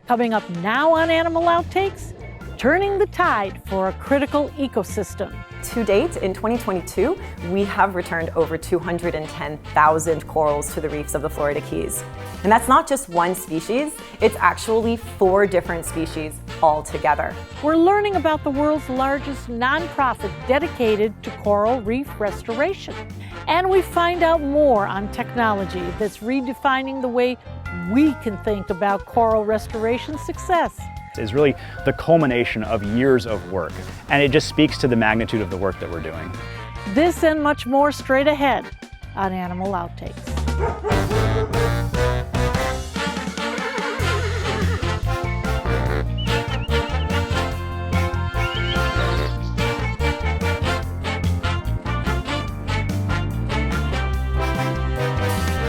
Coming up now on Animal Outtakes, turning the tide for a critical ecosystem. To date, in 2022, we have returned over 210,000 corals to the reefs of the Florida Keys. And that's not just one species, it's actually 4 different species altogether. We're learning about the world's largest nonprofit dedicated to coral reef restoration. And we find out more on technology that's redefining the way we can think about coral restoration success. Is really the culmination of years of work, and it just speaks to the magnitude of the work that we're doing. This and much more straight ahead on Animal Outtakes.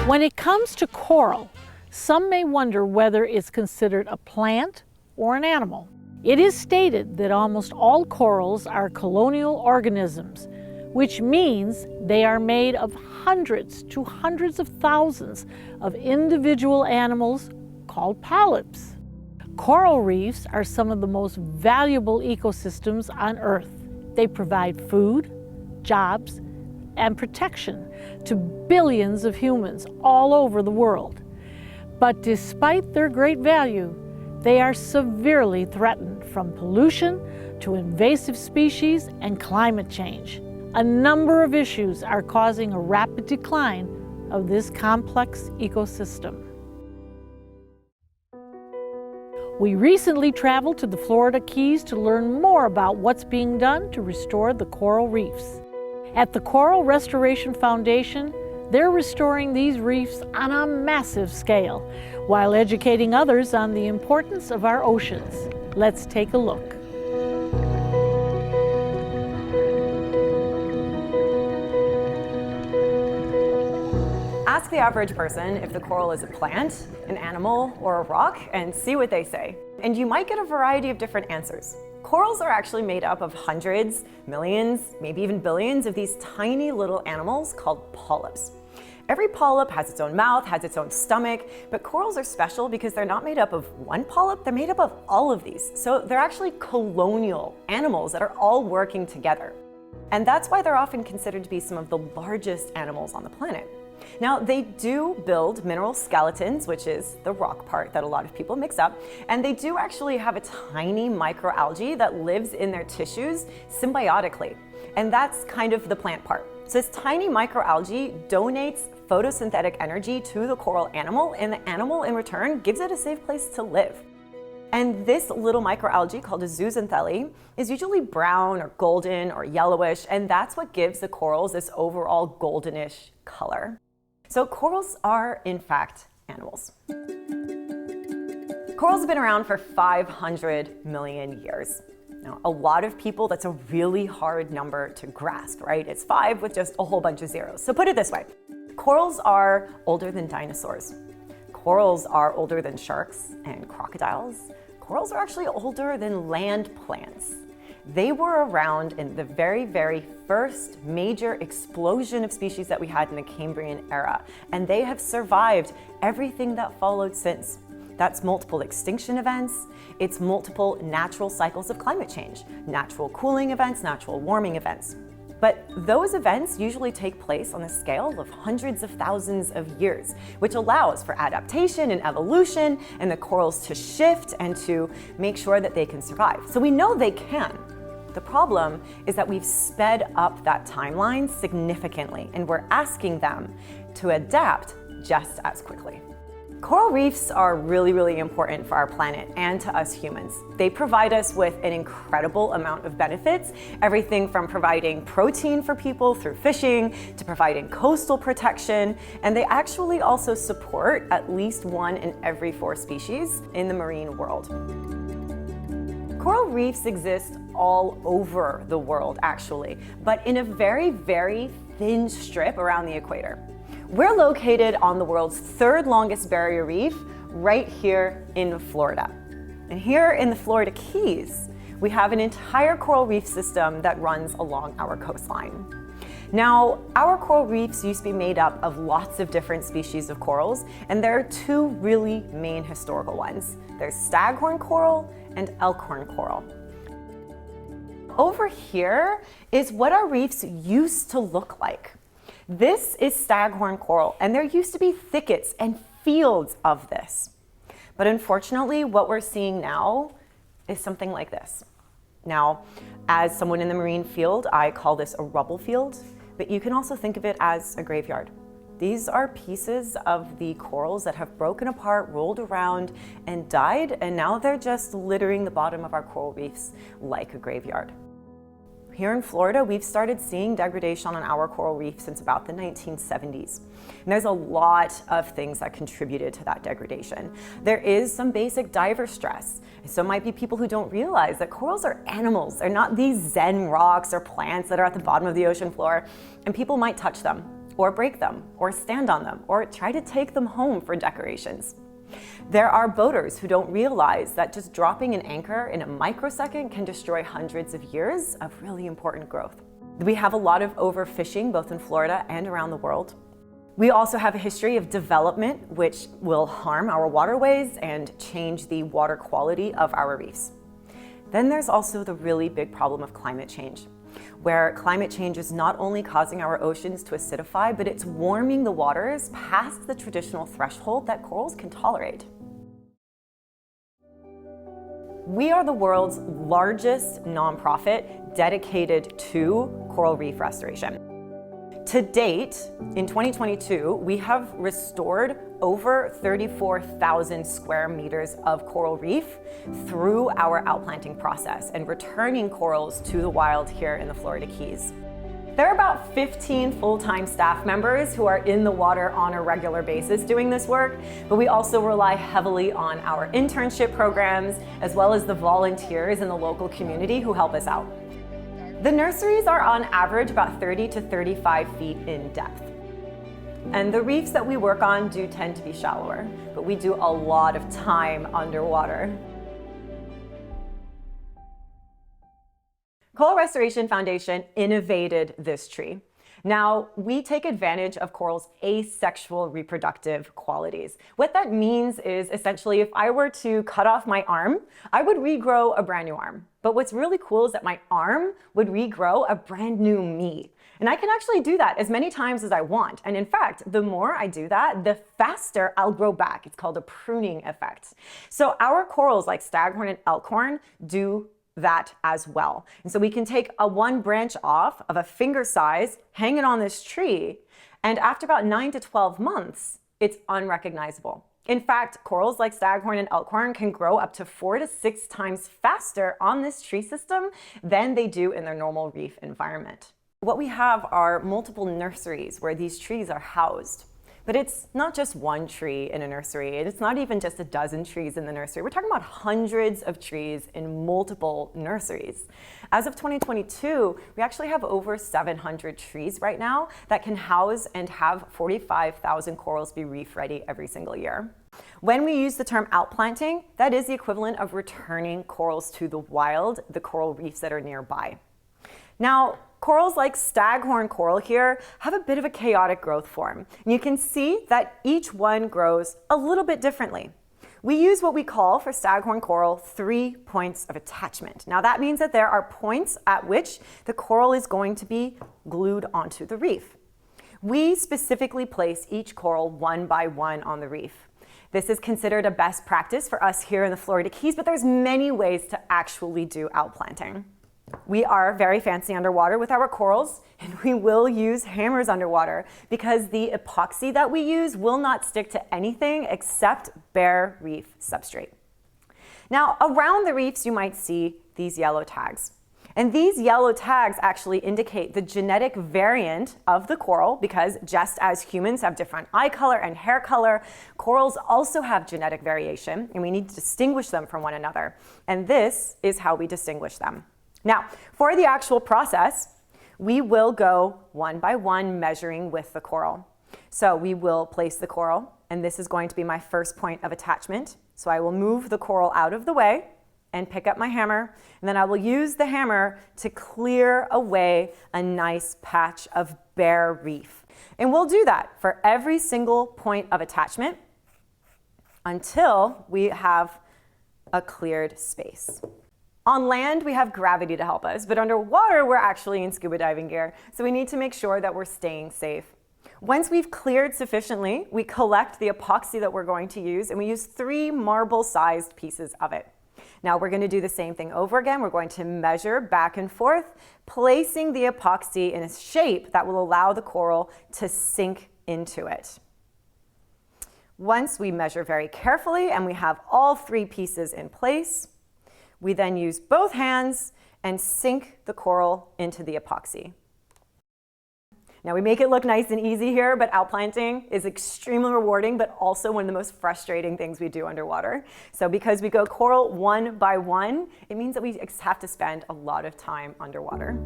When it comes to coral, some may wonder whether it's considered a plant or an animal. It is stated that almost all corals are colonial organisms, which means they are made of hundreds to hundreds of thousands of individual animals called polyps. Coral reefs are some of the most valuable ecosystems on Earth. They provide food, jobs, and protection to billions of humans all over the world. But despite their great value, they are severely threatened from pollution to invasive species and climate change. A number of issues are causing a rapid decline of this complex ecosystem. We recently traveled to the Florida Keys to learn more about what's being done to restore the coral reefs. At the Coral Restoration Foundation, they're restoring these reefs on a massive scale, while educating others on the importance of our oceans. Let's take a look. Ask the average person if the coral is a plant, an animal, or a rock, and see what they say. And you might get a variety of different answers. Corals are actually made up of hundreds, millions, maybe even billions of these tiny little animals called polyps. Every polyp has its own mouth, has its own stomach, but corals are special because they're not made up of one polyp, they're made up of all of these. So they're actually colonial animals that are all working together. And that's why they're often considered to be some of the largest animals on the planet. Now, they do build mineral skeletons, which is the rock part that a lot of people mix up, and they do actually have a tiny microalgae that lives in their tissues symbiotically, and that's kind of the plant part. So this tiny microalgae donates photosynthetic energy to the coral animal, and the animal in return gives it a safe place to live. And this little microalgae called a zooxanthellae is usually brown or golden or yellowish, and that's what gives the corals this overall goldenish color. So corals are, in fact, animals. Corals have been around for 500 million years. Now, a lot of people, that's a really hard number to grasp, right? It's 5 with just a whole bunch of zeros. So put it this way, corals are older than dinosaurs. Corals are older than sharks and crocodiles. Corals are actually older than land plants. They were around in the very, very first major explosion of species that we had in the Cambrian era, and they have survived everything that followed since. That's multiple extinction events, it's multiple natural cycles of climate change, natural cooling events, natural warming events. But those events usually take place on a scale of hundreds of thousands of years, which allows for adaptation and evolution and the corals to shift and to make sure that they can survive. So we know they can. The problem is that we've sped up that timeline significantly, and we're asking them to adapt just as quickly. Coral reefs are really, really important for our planet and to us humans. They provide us with an incredible amount of benefits, everything from providing protein for people through fishing to providing coastal protection, and they actually also support at least 1 in every 4 species in the marine world. Coral reefs exist all over the world, actually, but in a very, very thin strip around the equator. We're located on the world's 3rd longest barrier reef, right here in Florida. And here in the Florida Keys, we have an entire coral reef system that runs along our coastline. Now, our coral reefs used to be made up of lots of different species of corals, and there are two really main historical ones. There's staghorn coral and elkhorn coral. Over here is what our reefs used to look like. This is staghorn coral, and there used to be thickets and fields of this. But unfortunately, what we're seeing now is something like this. Now, as someone in the marine field, I call this a rubble field, but you can also think of it as a graveyard. These are pieces of the corals that have broken apart, rolled around, and died, and now they're just littering the bottom of our coral reefs like a graveyard. Here in Florida, we've started seeing degradation on our coral reef since about the 1970s. And there's a lot of things that contributed to that degradation. There is some basic diver stress. So it might be people who don't realize that corals are animals. They're not these zen rocks or plants that are at the bottom of the ocean floor. And people might touch them, or break them, or stand on them, or try to take them home for decorations. There are boaters who don't realize that just dropping an anchor in a microsecond can destroy hundreds of years of really important growth. We have a lot of overfishing, both in Florida and around the world. We also have a history of development, which will harm our waterways and change the water quality of our reefs. Then there's also the really big problem of climate change, where climate change is not only causing our oceans to acidify, but it's warming the waters past the traditional threshold that corals can tolerate. We are the world's largest nonprofit dedicated to coral reef restoration. To date, in 2022, we have restored over 34,000 square meters of coral reef through our outplanting process and returning corals to the wild here in the Florida Keys. There are about 15 full-time staff members who are in the water on a regular basis doing this work, but we also rely heavily on our internship programs as well as the volunteers in the local community who help us out. The nurseries are on average about 30 to 35 feet in depth. And the reefs that we work on do tend to be shallower, but we do a lot of time underwater. Coral Restoration Foundation innovated this tree. Now, we take advantage of coral's asexual reproductive qualities. What that means is essentially if I were to cut off my arm, I would regrow a brand new arm. But what's really cool is that my arm would regrow a brand new me. And I can actually do that as many times as I want. And in fact, the more I do that, the faster I'll grow back. It's called a pruning effect. So our corals like staghorn and elkhorn do that as well. And so we can take one branch off of a finger size, hang it on this tree, and after about 9 to 12 months, it's unrecognizable. In fact, corals like staghorn and elkhorn can grow up to 4 to 6 times faster on this tree system than they do in their normal reef environment. What we have are multiple nurseries where these trees are housed. But it's not just one tree in a nursery. It's not even just a dozen trees in the nursery. We're talking about hundreds of trees in multiple nurseries. As of 2022, we actually have over 700 trees right now that can house and have 45,000 corals be reef ready every single year. When we use the term outplanting, that is the equivalent of returning corals to the wild, the coral reefs that are nearby. Now, corals like staghorn coral here have a bit of a chaotic growth form. And you can see that each one grows a little bit differently. We use what we call for staghorn coral 3 points of attachment. Now that means that there are points at which the coral is going to be glued onto the reef. We specifically place each coral one by one on the reef. This is considered a best practice for us here in the Florida Keys, but there's many ways to actually do outplanting. We are very fancy underwater with our corals, and we will use hammers underwater because the epoxy that we use will not stick to anything except bare reef substrate. Now, around the reefs, you might see these yellow tags. And these yellow tags actually indicate the genetic variant of the coral because just as humans have different eye color and hair color, corals also have genetic variation, and we need to distinguish them from one another. And this is how we distinguish them. Now, for the actual process, we will go one by one measuring with the coral. So we will place the coral, and this is going to be my first point of attachment. So I will move the coral out of the way, and pick up my hammer, and then I will use the hammer to clear away a nice patch of bare reef. And we'll do that for every single point of attachment until we have a cleared space. On land, we have gravity to help us, but underwater, we're actually in scuba diving gear, so we need to make sure that we're staying safe. Once we've cleared sufficiently, we collect the epoxy that we're going to use, and we use 3 marble-sized pieces of it. Now we're going to do the same thing over again. We're going to measure back and forth, placing the epoxy in a shape that will allow the coral to sink into it. Once we measure very carefully and we have all 3 pieces in place, we then use both hands and sink the coral into the epoxy. Now we make it look nice and easy here, but outplanting is extremely rewarding, but also one of the most frustrating things we do underwater. So because we go coral one by one, it means that we have to spend a lot of time underwater.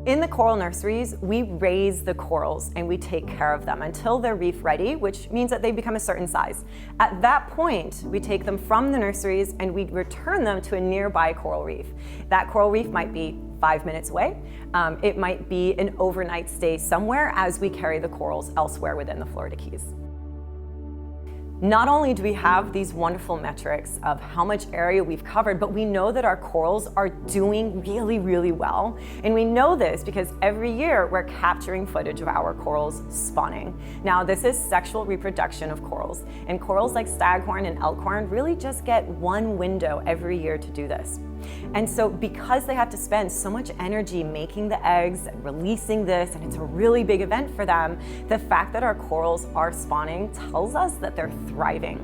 In the coral nurseries, we raise the corals and we take care of them until they're reef ready, which means that they become a certain size. At that point, we take them from the nurseries and we return them to a nearby coral reef. That coral reef might be 5 minutes away. It might be an overnight stay somewhere as we carry the corals elsewhere within the Florida Keys. Not only do we have these wonderful metrics of how much area we've covered, but we know that our corals are doing really, really well. And we know this because every year we're capturing footage of our corals spawning. Now, this is sexual reproduction of corals, and corals like staghorn and elkhorn really just get one window every year to do this. And so because they have to spend so much energy making the eggs and releasing this, and it's a really big event for them, the fact that our corals are spawning tells us that they're thriving.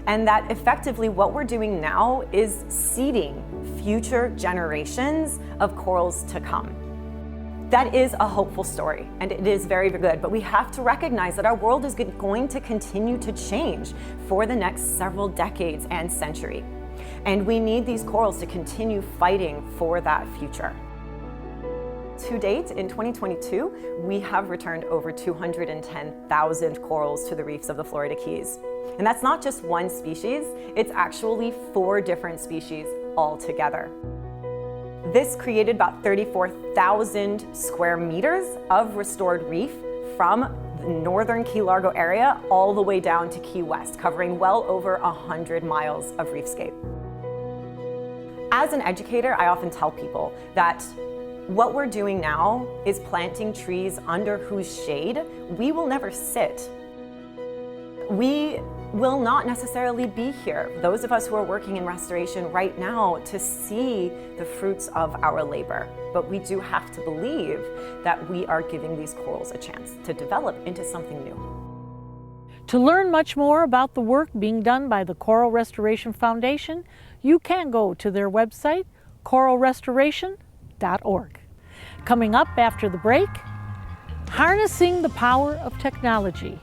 And that effectively what we're doing now is seeding future generations of corals to come. That is a hopeful story, and it is very, very good, but we have to recognize that our world is going to continue to change for the next several decades and century. And we need these corals to continue fighting for that future. To date, in 2022, we have returned over 210,000 corals to the reefs of the Florida Keys. And that's not just one species, it's actually 4 different species altogether. This created about 34,000 square meters of restored reef from the northern Key Largo area all the way down to Key West, covering well over 100 miles of reefscape. As an educator, I often tell people that what we're doing now is planting trees under whose shade we will never sit. We will not necessarily be here, those of us who are working in restoration right now, to see the fruits of our labor. But we do have to believe that we are giving these corals a chance to develop into something new. To learn much more about the work being done by the Coral Restoration Foundation, you can go to their website, coralrestoration.org. Coming up after the break, harnessing the power of technology,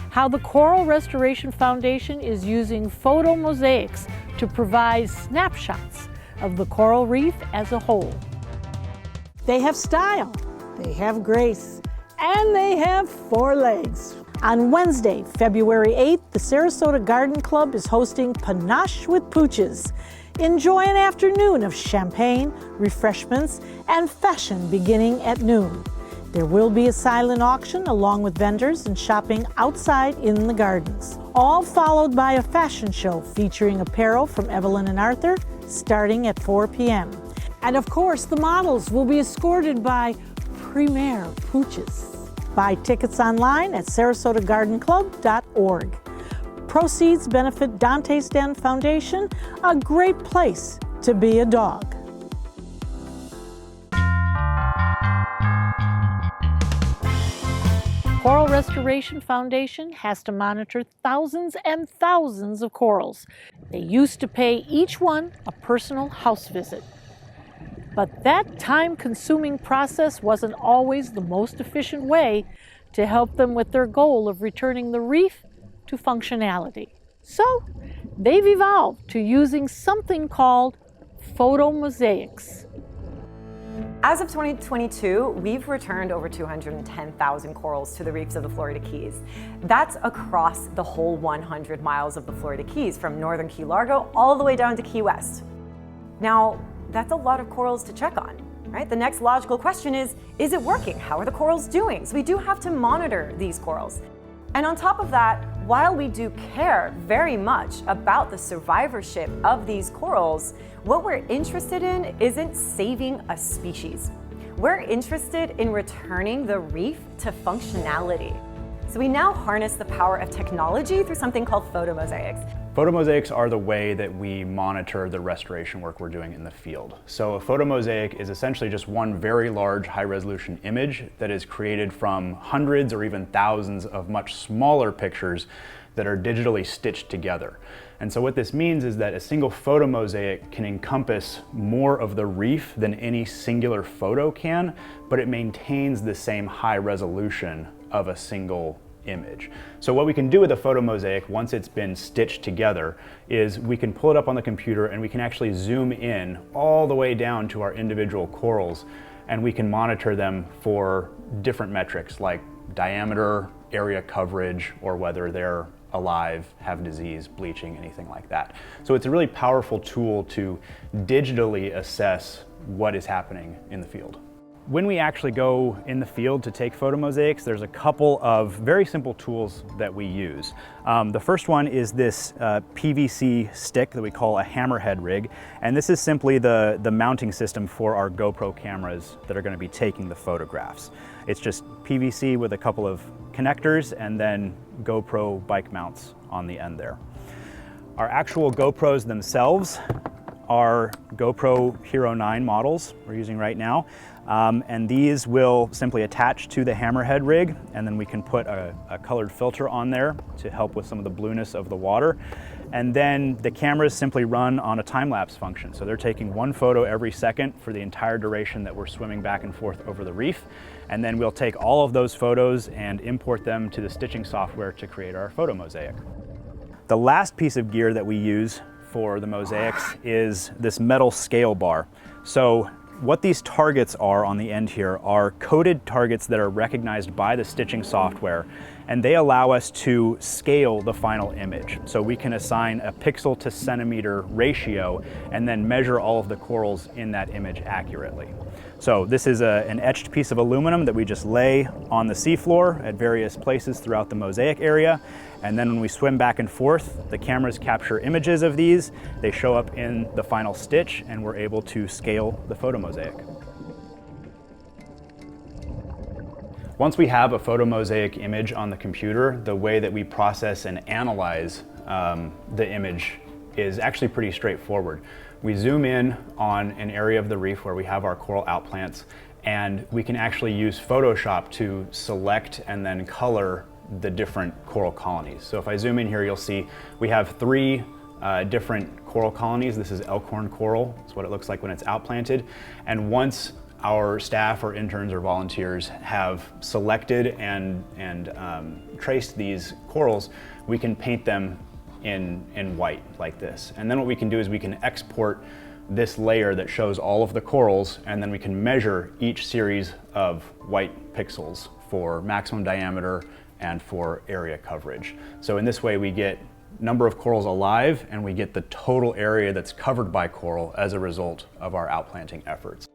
how the Coral Restoration Foundation is using photomosaics to provide snapshots of the coral reef as a whole. They have style, they have grace, and they have 4 legs. On Wednesday, February 8th, the Sarasota Garden Club is hosting Panache with Pooches. Enjoy an afternoon of champagne, refreshments, and fashion beginning at noon. There will be a silent auction along with vendors and shopping outside in the gardens. All followed by a fashion show featuring apparel from Evelyn and Arthur starting at 4 p.m. And of course, the models will be escorted by Premier Pooches. Buy tickets online at sarasotagardenclub.org. Proceeds benefit Dante's Den Foundation, a great place to be a dog. Coral Restoration Foundation has to monitor thousands and thousands of corals. They used to pay each one a personal house visit. But that time-consuming process wasn't always the most efficient way to help them with their goal of returning the reef to functionality. So they've evolved to using something called photomosaics. As of 2022, we've returned over 210,000 corals to the reefs of the Florida Keys. That's across the whole 100 miles of the Florida Keys, from northern Key Largo all the way down to Key West. Now, that's a lot of corals to check on, right? The next logical question is it working? How are the corals doing? So we do have to monitor these corals. And on top of that, while we do care very much about the survivorship of these corals, what we're interested in isn't saving a species. We're interested in returning the reef to functionality. So we now harness the power of technology through something called photomosaics. Photomosaics are the way that we monitor the restoration work we're doing in the field. So a photomosaic is essentially just one very large high-resolution image that is created from hundreds or even thousands of much smaller pictures that are digitally stitched together. And so what this means is that a single photomosaic can encompass more of the reef than any singular photo can, but it maintains the same high resolution of a single image. So what we can do with a photomosaic once it's been stitched together is we can pull it up on the computer and we can actually zoom in all the way down to our individual corals, and we can monitor them for different metrics like diameter, area coverage, or whether they're alive, have disease, bleaching, anything like that. So it's a really powerful tool to digitally assess what is happening in the field. When we actually go in the field to take photomosaics, there's a couple of very simple tools that we use. The first one is this PVC stick that we call a hammerhead rig, and this is simply the mounting system for our GoPro cameras that are going to be taking the photographs. It's just PVC with a couple of connectors and then GoPro bike mounts on the end there. Our actual GoPros themselves are GoPro Hero 9 models we're using right now. And these will simply attach to the hammerhead rig, and then we can put a colored filter on there to help with some of the blueness of the water. And then the cameras simply run on a time-lapse function. So they're taking one photo every second for the entire duration that we're swimming back and forth over the reef. And then we'll take all of those photos and import them to the stitching software to create our photomosaic. The last piece of gear that we use for the mosaics is this metal scale bar. So what these targets are on the end here are coded targets that are recognized by the stitching software, and they allow us to scale the final image. So we can assign a pixel to centimeter ratio and then measure all of the corals in that image accurately. So this is an etched piece of aluminum that we just lay on the seafloor at various places throughout the mosaic area. And then when we swim back and forth, the cameras capture images of these, they show up in the final stitch, and we're able to scale the photomosaic. Once we have a photomosaic image on the computer, the way that we process and analyze the image is actually pretty straightforward. We zoom in on an area of the reef where we have our coral outplants, and we can actually use Photoshop to select and then color the different coral colonies. So if I zoom in here, you'll see we have three different coral colonies. This is elkhorn coral. That's what it looks like when it's outplanted. And once our staff or interns or volunteers have selected and traced these corals, we can paint them in white like this. And then what we can do is we can export this layer that shows all of the corals, and then we can measure each series of white pixels for maximum diameter and for area coverage. So in this way we get number of corals alive, and we get the total area that's covered by coral as a result of our outplanting efforts.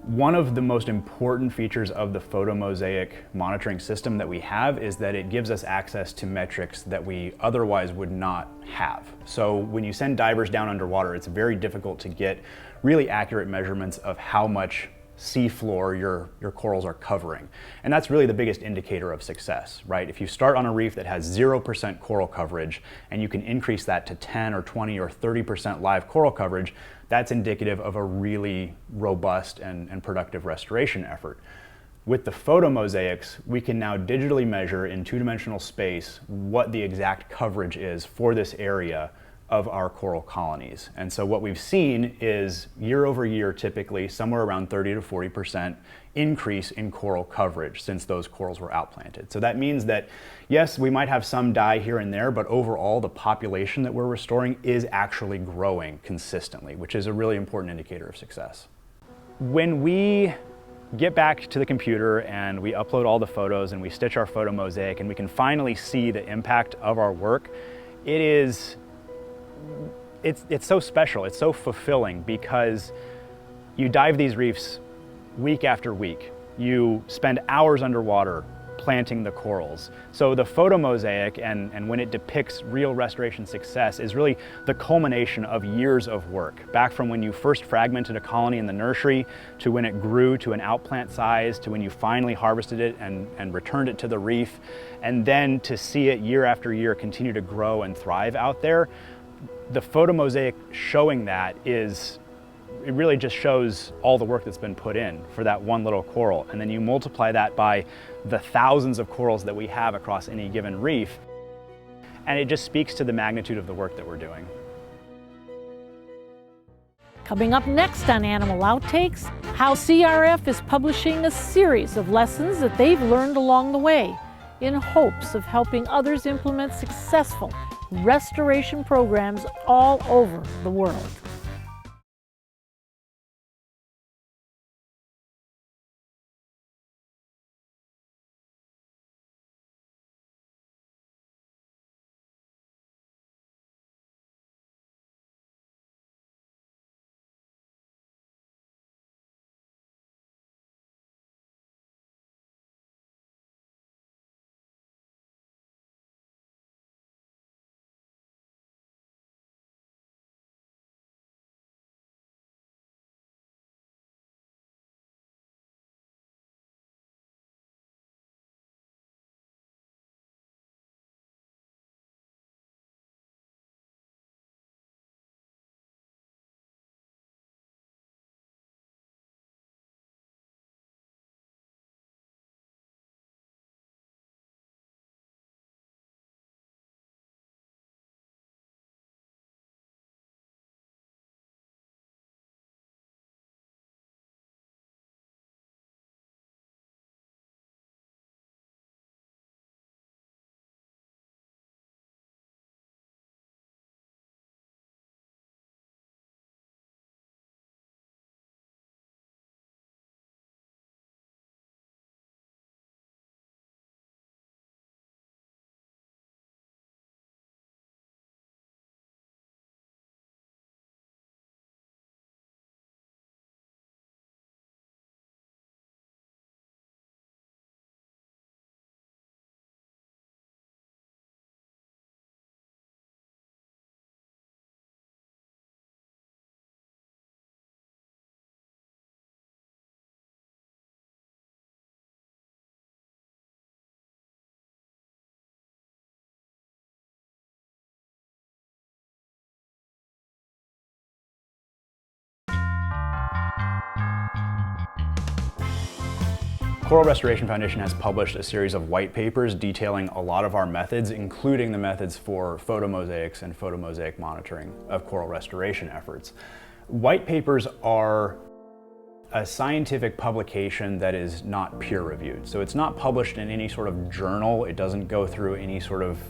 One of the most important features of the photomosaic monitoring system that we have is that it gives us access to metrics that we otherwise would not have. So when you send divers down underwater, it's very difficult to get really accurate measurements of how much seafloor your corals are covering. And that's really the biggest indicator of success, right? If you start on a reef that has 0% coral coverage and you can increase that to 10 or 20 or 30% live coral coverage, that's indicative of a really robust and productive restoration effort. With the photomosaics, we can now digitally measure in two-dimensional space what the exact coverage is for this area of our coral colonies. And so what we've seen is year over year, typically somewhere around 30 to 40% increase in coral coverage since those corals were outplanted. So that means that, yes, we might have some die here and there, but overall the population that we're restoring is actually growing consistently, which is a really important indicator of success. When we get back to the computer and we upload all the photos and we stitch our photomosaic and we can finally see the impact of our work, it is it's so special, it's so fulfilling, because you dive these reefs week after week. You spend hours underwater planting the corals. So the photomosaic, and when it depicts real restoration success, is really the culmination of years of work, back from when you first fragmented a colony in the nursery, to when it grew to an outplant size, to when you finally harvested it and returned it to the reef, and then to see it year after year continue to grow and thrive out there. The photomosaic showing that it really just shows all the work that's been put in for that one little coral. And then you multiply that by the thousands of corals that we have across any given reef, and it just speaks to the magnitude of the work that we're doing. Coming up next on Animal Outtakes, how CRF is publishing a series of lessons that they've learned along the way in hopes of helping others implement successful restoration programs all over the world. Coral Restoration Foundation has published a series of white papers detailing a lot of our methods, including the methods for photomosaics and photomosaic monitoring of coral restoration efforts. White papers are a scientific publication that is not peer-reviewed. So it's not published in any sort of journal. It doesn't go through any sort of,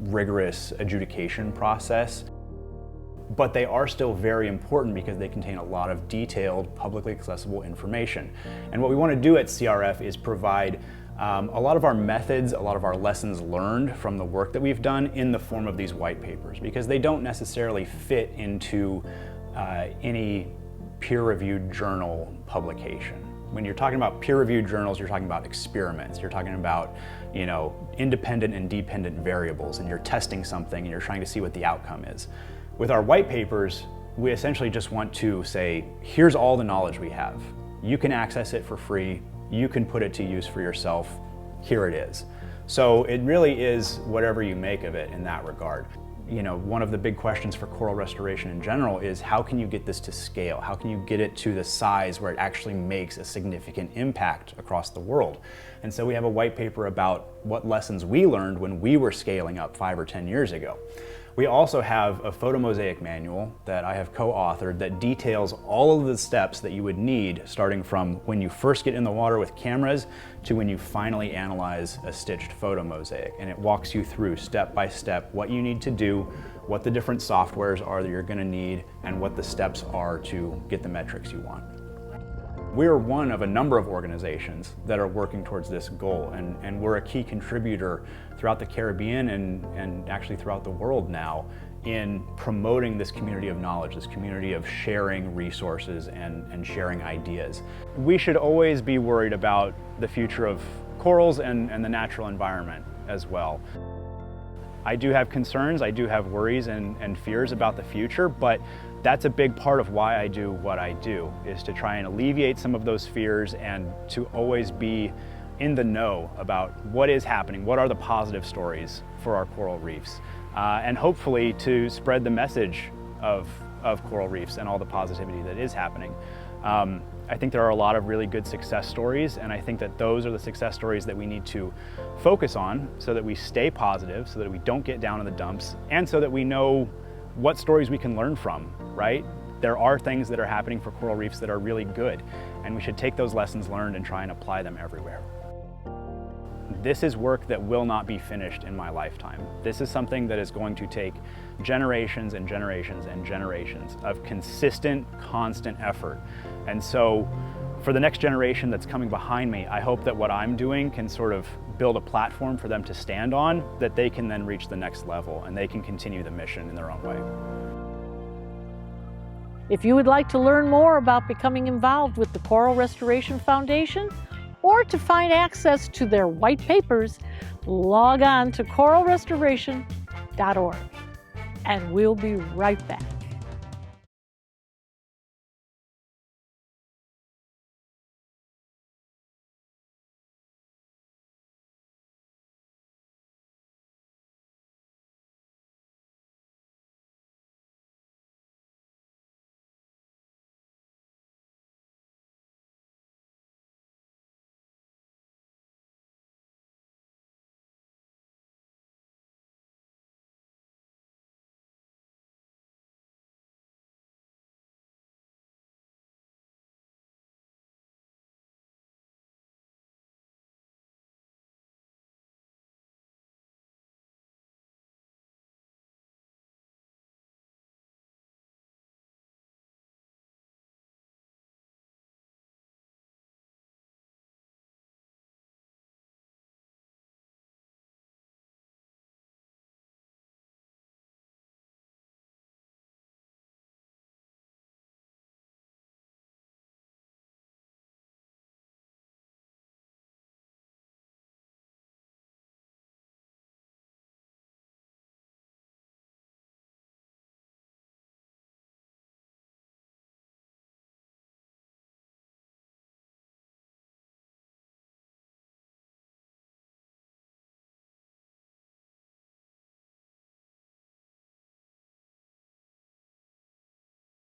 rigorous adjudication process. But they are still very important because they contain a lot of detailed, publicly accessible information. And what we want to do at CRF is provide a lot of our methods, a lot of our lessons learned from the work that we've done in the form of these white papers, because they don't necessarily fit into any peer-reviewed journal publication. When you're talking about peer-reviewed journals, you're talking about experiments. You're talking about, independent and dependent variables, and you're testing something and you're trying to see what the outcome is. With our white papers, we essentially just want to say, here's all the knowledge we have. You can access it for free. You can put it to use for yourself. Here it is. So it really is whatever you make of it in that regard. One of the big questions for coral restoration in general is, how can you get this to scale? How can you get it to the size where it actually makes a significant impact across the world? And so we have a white paper about what lessons we learned when we were scaling up 5 or 10 years ago. We also have a photomosaic manual that I have co-authored that details all of the steps that you would need, starting from when you first get in the water with cameras to when you finally analyze a stitched photomosaic. And it walks you through step by step what you need to do, what the different softwares are that you're going to need, and what the steps are to get the metrics you want. We're one of a number of organizations that are working towards this goal, and we're a key contributor throughout the Caribbean and actually throughout the world now in promoting this community of knowledge, this community of sharing resources and sharing ideas. We should always be worried about the future of corals and the natural environment as well. I do have concerns, I do have worries and fears about the future, but that's a big part of why I do what I do, is to try and alleviate some of those fears and to always be in the know about what is happening, what are the positive stories for our coral reefs, and hopefully to spread the message of coral reefs and all the positivity that is happening. I think there are a lot of really good success stories, and I think that those are the success stories that we need to focus on so that we stay positive, so that we don't get down in the dumps, and so that we know what stories we can learn from, right? There are things that are happening for coral reefs that are really good, and we should take those lessons learned and try and apply them everywhere. This is work that will not be finished in my lifetime. This is something that is going to take generations and generations and generations of consistent, constant effort. And so for the next generation that's coming behind me, I hope that what I'm doing can sort of build a platform for them to stand on, that they can then reach the next level and they can continue the mission in their own way. If you would like to learn more about becoming involved with the Coral Restoration Foundation, or to find access to their white papers, log on to coralrestoration.org. And we'll be right back.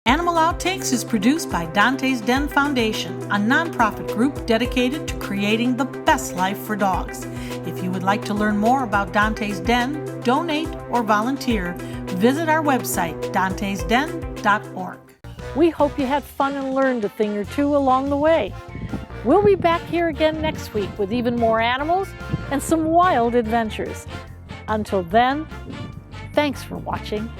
Animal Outtakes is produced by Dante's Den Foundation, a nonprofit group dedicated to creating the best life for dogs. If you would like to learn more about Dante's Den, donate, or volunteer, visit our website, dantesden.org. We hope you had fun and learned a thing or two along the way. We'll be back here again next week with even more animals and some wild adventures. Until then, thanks for watching.